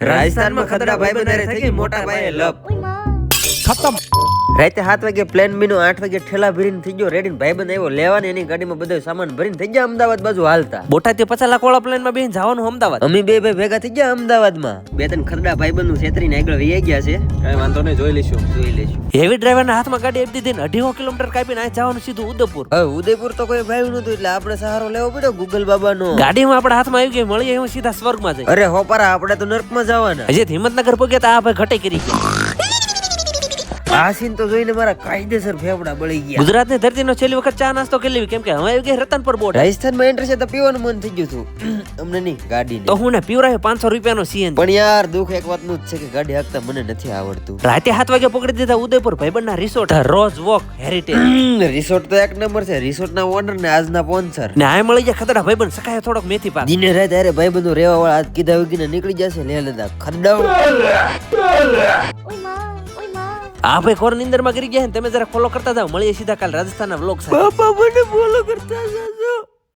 રાજસ્થાનમાં ખતરા ભાઈબંધ હારે થઈ ગઈ મોટા પાયે લપ. ખતમ. રાતે 7 વાગે પ્લેન બીનો 8 વાગે ઠેલા ભરીને થઈ ગયો રેડી. ભાઈબંધ આવ્યો લેવાની, એની ગાડીમાં બધો સામાન ભરીને થઈ ગયા અમદાવાદ બાજુ હાલતા. બોટાદથી 50 લાખ વાળા પ્લેનમાં બેહીને જવાનું અમદાવાદ. અમે બે ભાઈ ભેગા થઈ ગયા અમદાવાદમાં. 2-3 ખરડા ભાઈબંધ નું છેતરીને આગળ વહી ગયા છે. કઈ વાંધો નહીં, જોઈ લેશું. હેવી ડ્રાઈવરના હાથમાં ગાડી આપી દીધી ને 2.5 કિલોમીટર કાપીને આ જવાનું સીધું ઉદયપુર. હવે ઉદયપુર તો કોઈ ભાઈ નતું એટલે આપણે સહારો લેવો પડ્યો ગૂગલ બાબાનો. ગાડીમાં આપણા હાથમાં આવી ગઈ, મળી હું સીધા સ્વર્ગમાં જઈ. અરે હોપારા, આપણે તો નર્કમાં જવાના. હજી હિંમતનગર પહોંચ્યા તા આ ભાઈ ઘટે કરી ગયા. આ સીન તો જોઈને મારા કાયદેસર ફેફડા બળી ગયા. ગુજરાતની ધરતીનો છેલ્લી વખત ચા નાસ્તો કરી લેવી, કેમ કે હવે આવી ગઈ રતનપર બોટ. રાજસ્થાનમાં એન્ટર છે તો પીવાનું મન થઈ ગયું હતું. અમને નહીં ગાડી તો હું ને પીવરાયો 500 રૂપિયાનો સીએન. પણ યાર દુઃખ એક વાતનું જ છે કે ગાડી હાંકતા મને નથી આવડતું. રાતે 7 વાગે પકડી દીધા ઉદયપુર ભાઈબંધના resort rose walk heritage. Resort તો એક નંબર છે. રિસોર્ટના ઓનર ને આજના સ્પોન્સર ને આ મળી જાય ખતરા ભાઈબંધ સકાય થોડોક મેથી પાક. દિને રાત અરે ભાઈબંધો રેવા વાળા આજ કીધા વગીને નીકળી જશે લે લદા ખરડાવ. આ ભાઈ ખોર નીંદર માં ગરી ગયા ને તમે જરા ફોલો કરતા જાવ. મળીએ સીધા કાલ રાજસ્થાનના વ્લોગ સાથે. બાપા મને ફોલો કરતા જાજો.